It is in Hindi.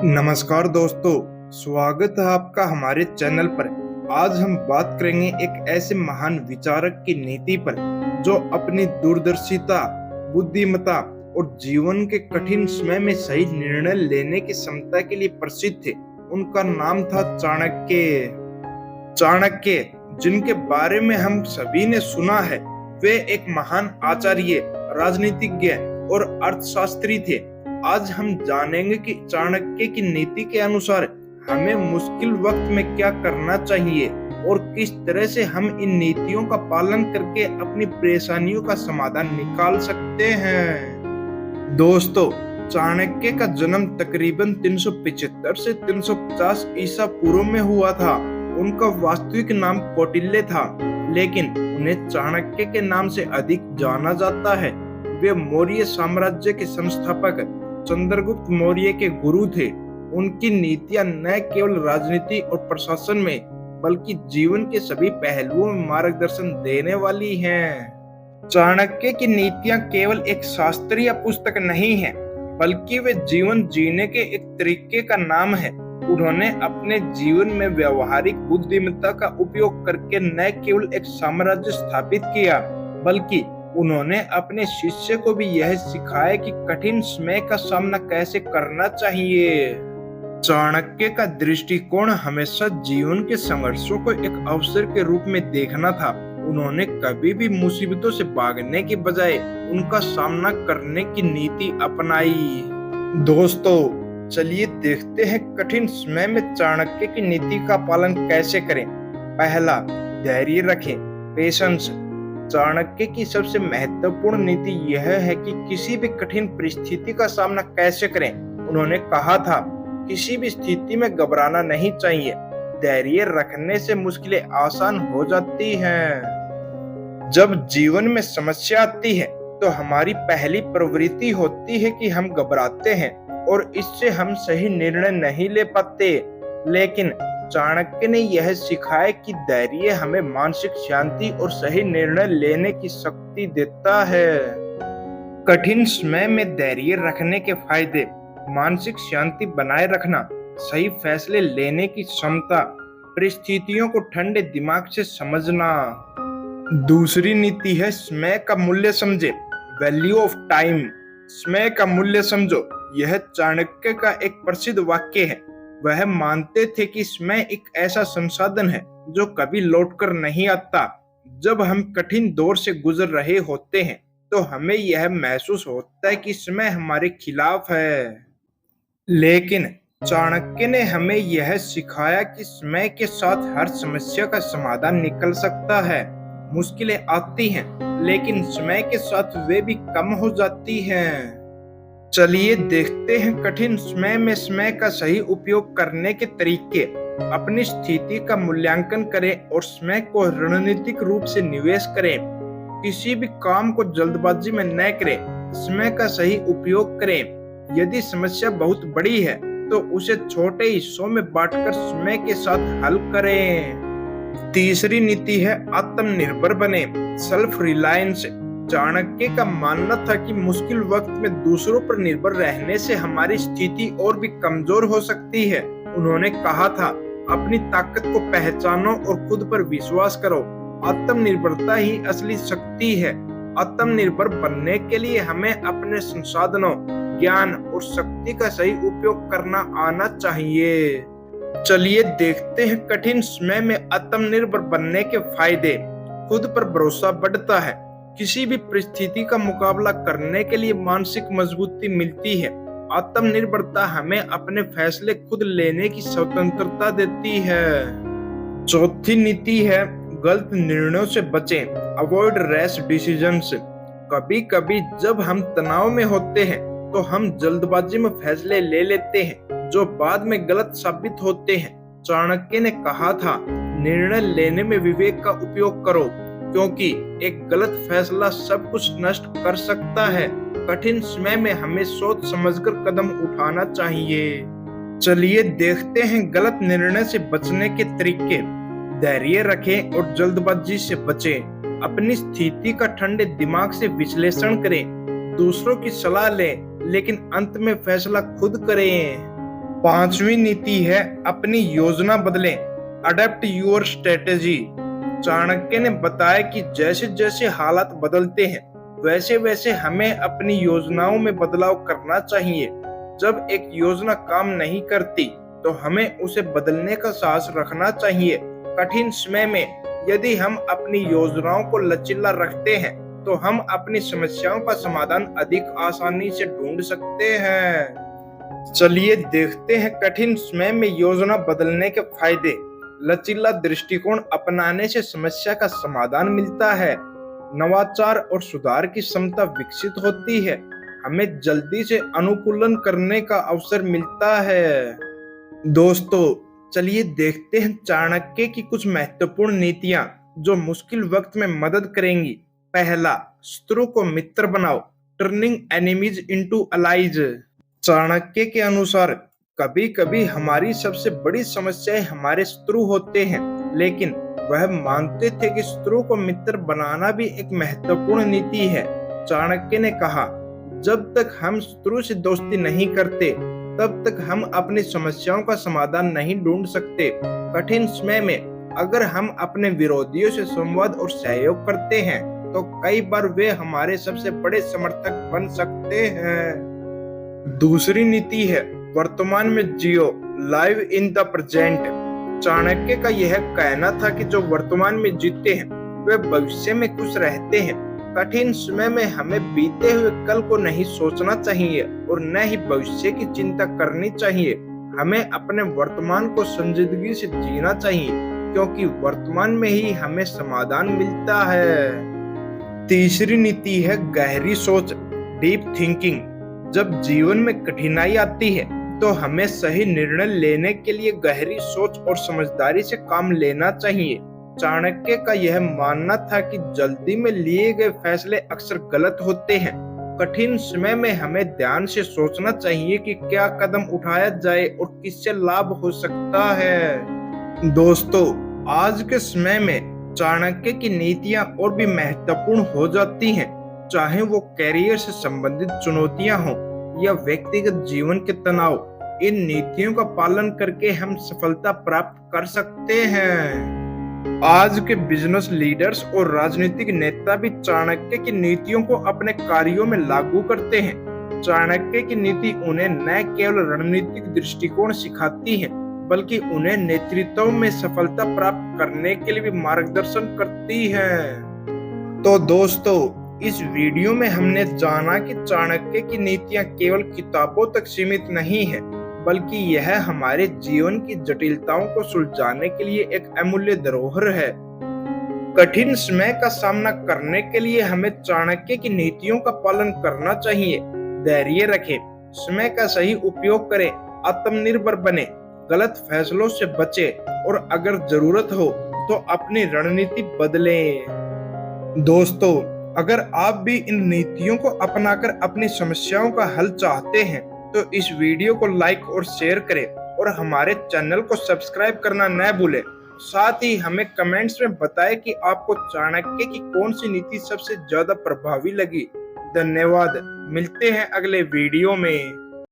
नमस्कार दोस्तों, स्वागत है आपका हमारे चैनल पर। आज हम बात करेंगे एक ऐसे महान विचारक की नीति पर जो अपनी दूरदर्शिता, बुद्धिमत्ता और जीवन के कठिन समय में सही निर्णय लेने की क्षमता के लिए प्रसिद्ध थे। उनका नाम था चाणक्य। चाणक्य, जिनके बारे में हम सभी ने सुना है, वे एक महान आचार्य, राजनीतिज्ञ और अर्थशास्त्री थे। आज हम जानेंगे कि चाणक्य की नीति के अनुसार हमें मुश्किल वक्त में क्या करना चाहिए और किस तरह से हम इन नीतियों का पालन करके अपनी परेशानियों का समाधान निकाल सकते हैं। दोस्तों, चाणक्य का जन्म तकरीबन 375 से 350 ईसा पूर्व में हुआ था। उनका वास्तविक नाम कौटिल्य था, लेकिन उन्हें चाणक्य के नाम से अधिक जाना जाता है। वे मौर्य साम्राज्य के संस्थापक चंद्रगुप्त मौर्य के गुरु थे। उनकी नीतियां न केवल राजनीति और प्रशासन में, बल्कि जीवन के सभी पहलुओं में मार्गदर्शन देने वाली हैं। चाणक्य की नीतियां केवल एक शास्त्र या पुस्तक नहीं है, बल्कि वे जीवन जीने के एक तरीके का नाम है। उन्होंने अपने जीवन में व्यवहारिक बुद्धिमत्ता का उपयोग करके न केवल एक साम्राज्य स्थापित किया, बल्कि उन्होंने अपने शिष्य को भी यह सिखाया कि कठिन समय का सामना कैसे करना चाहिए। चाणक्य का दृष्टिकोण हमेशा जीवन के संघर्षों को एक अवसर के रूप में देखना था। उन्होंने कभी भी मुसीबतों से भागने के बजाय उनका सामना करने की नीति अपनाई। दोस्तों, चलिए देखते हैं कठिन समय में चाणक्य की नीति का पालन कैसे करें। पहला, धैर्य रखें, पेशेंस। चाणक्य की सबसे महत्वपूर्ण नीति यह है कि किसी भी कठिन परिस्थिति का सामना कैसे करें। उन्होंने कहा था, किसी भी स्थिति में घबराना नहीं चाहिए। धैर्य रखने से मुश्किलें आसान हो जाती हैं। जब जीवन में समस्या आती है, तो हमारी पहली प्रवृत्ति होती है कि हम घबराते हैं और इससे हम सही निर्णय नहीं ले पाते। लेकिन चाणक्य ने यह सिखाया कि धैर्य हमें मानसिक शांति और सही निर्णय लेने की शक्ति देता है। कठिन समय में धैर्य रखने के फायदे: मानसिक शांति बनाए रखना, सही फैसले लेने की क्षमता, परिस्थितियों को ठंडे दिमाग से समझना। दूसरी नीति है समय का मूल्य समझे, वैल्यू ऑफ टाइम। समय का मूल्य समझो, यह चाणक्य का एक प्रसिद्ध वाक्य है। वह मानते थे कि समय एक ऐसा संसाधन है जो कभी लौटकर नहीं आता। जब हम कठिन दौर से गुजर रहे होते हैं, तो हमें यह महसूस होता है कि समय हमारे खिलाफ है। लेकिन चाणक्य ने हमें यह सिखाया कि समय के साथ हर समस्या का समाधान निकल सकता है। मुश्किलें आती हैं, लेकिन समय के साथ वे भी कम हो जाती हैं। चलिए देखते हैं कठिन समय में समय का सही उपयोग करने के तरीके। अपनी स्थिति का मूल्यांकन करें और समय को रणनीतिक रूप से निवेश करें। किसी भी काम को जल्दबाजी में न करें, समय का सही उपयोग करें। यदि समस्या बहुत बड़ी है, तो उसे छोटे हिस्सों में बांटकर समय के साथ हल करें। तीसरी नीति है आत्मनिर्भर बने, सेल्फ रिलायंस। चाणक्य का मानना था कि मुश्किल वक्त में दूसरों पर निर्भर रहने से हमारी स्थिति और भी कमजोर हो सकती है। उन्होंने कहा था, अपनी ताकत को पहचानो और खुद पर विश्वास करो। आत्मनिर्भरता ही असली शक्ति है। आत्मनिर्भर बनने के लिए हमें अपने संसाधनों, ज्ञान और शक्ति का सही उपयोग करना आना चाहिए। चलिए देखते हैं कठिन समय में आत्मनिर्भर बनने के फायदे। खुद पर भरोसा बढ़ता है। किसी भी परिस्थिति का मुकाबला करने के लिए मानसिक मजबूती मिलती है। आत्मनिर्भरता हमें अपने फैसले खुद लेने की स्वतंत्रता देती है। चौथी नीति है गलत निर्णयों से बचें, अवॉइड रैश डिसीजंस। कभी कभी जब हम तनाव में होते हैं, तो हम जल्दबाजी में फैसले ले लेते हैं जो बाद में गलत साबित होते हैं। चाणक्य ने कहा था, निर्णय लेने में विवेक का उपयोग करो, क्योंकि एक गलत फैसला सब कुछ नष्ट कर सकता है। कठिन समय में हमें सोच समझकर कदम उठाना चाहिए। चलिए देखते हैं गलत निर्णय से बचने के तरीके। धैर्य रखें और जल्दबाजी से बचें। अपनी स्थिति का ठंडे दिमाग से विश्लेषण करें। दूसरों की सलाह लें, लेकिन अंत में फैसला खुद करें। पांचवी नीति है अपनी योजना बदलें, अडेप्ट योर स्ट्रेटेजी। चाणक्य ने बताया कि जैसे जैसे हालात बदलते हैं वैसे वैसे हमें अपनी योजनाओं में बदलाव करना चाहिए। जब एक योजना काम नहीं करती तो हमें उसे बदलने का साहस रखना चाहिए। कठिन समय में यदि हम अपनी योजनाओं को लचीला रखते हैं तो हम अपनी समस्याओं का समाधान अधिक आसानी से ढूंढ सकते हैं। चलिए देखते हैं कठिन समय में योजना बदलने के फायदे। लचीला दृष्टिकोण अपनाने से समस्या का समाधान मिलता है। नवाचार और सुधार की क्षमता विकसित होती है। हमें जल्दी से अनुकूलन करने का अवसर मिलता है। दोस्तों, चलिए देखते हैं चाणक्य की कुछ महत्वपूर्ण नीतियां जो मुश्किल वक्त में मदद करेंगी। पहला, शत्रु को मित्र बनाओ, turning enemies into allies. Chanakya के अनुसार कभी कभी हमारी सबसे बड़ी समस्याएं हमारे शत्रु होते हैं, लेकिन वह मानते थे कि शत्रु को मित्र बनाना भी एक महत्वपूर्ण नीति है। चाणक्य ने कहा, जब तक हम शत्रु से दोस्ती नहीं करते तब तक हम अपनी समस्याओं का समाधान नहीं ढूंढ सकते। कठिन समय में अगर हम अपने विरोधियों से संवाद और सहयोग करते हैं तो कई बार वे हमारे सबसे बड़े समर्थक बन सकते हैं। दूसरी नीति है वर्तमान में जियो, live in the present. Chanakya का यह कहना था कि जो वर्तमान में जीते हैं वे भविष्य में खुश रहते हैं। कठिन समय में हमें बीते हुए कल को नहीं सोचना चाहिए और न ही भविष्य की चिंता करनी चाहिए। हमें अपने वर्तमान को संजीदगी से जीना चाहिए, क्योंकि वर्तमान में ही हमें समाधान मिलता है। तीसरी नीति है गहरी सोच, डीप थिंकिंग। जब जीवन में कठिनाई आती है तो हमें सही निर्णय लेने के लिए गहरी सोच और समझदारी से काम लेना चाहिए। चाणक्य का यह मानना था कि जल्दी में लिए गए फैसले अक्सर गलत होते हैं। कठिन समय में हमें ध्यान से सोचना चाहिए कि क्या कदम उठाया जाए और किससे लाभ हो सकता है। दोस्तों, आज के समय में चाणक्य की नीतियां और भी महत्वपूर्ण हो जाती हैं, चाहे वो कैरियर से संबंधित चुनौतियां हों या व्यक्तिगत जीवन के तनाव। इन नीतियों का पालन करके हम सफलता प्राप्त कर सकते हैं। आज के बिजनेस लीडर्स और राजनीतिक नेता भी चाणक्य की नीतियों को अपने कार्यों में लागू करते हैं। चाणक्य की नीति उन्हें न केवल रणनीतिक दृष्टिकोण सिखाती है, बल्कि उन्हें नेतृत्व में सफलता प्राप्त करने के लिए भी मार्गदर्शन करती है। तो दोस्तों, इस वीडियो में हमने जाना कि चाणक्य की नीतियां केवल किताबों तक सीमित नहीं है, बल्कि यह हमारे जीवन की जटिलताओं को सुलझाने के लिए एक अमूल्य धरोहर है। कठिन समय का सामना करने के लिए हमें चाणक्य की नीतियों का पालन करना चाहिए। धैर्य रखें, समय का सही उपयोग करें, आत्मनिर्भर बने, गलत फैसलों से बचें और अगर जरूरत हो तो अपनी रणनीति बदलें। दोस्तों, अगर आप भी इन नीतियों को अपनाकर अपनी समस्याओं का हल चाहते हैं तो इस वीडियो को लाइक और शेयर करें और हमारे चैनल को सब्सक्राइब करना न भूलें। साथ ही हमें कमेंट्स में बताएं कि आपको चाणक्य की कौन सी नीति सबसे ज्यादा प्रभावी लगी। धन्यवाद। मिलते हैं अगले वीडियो में।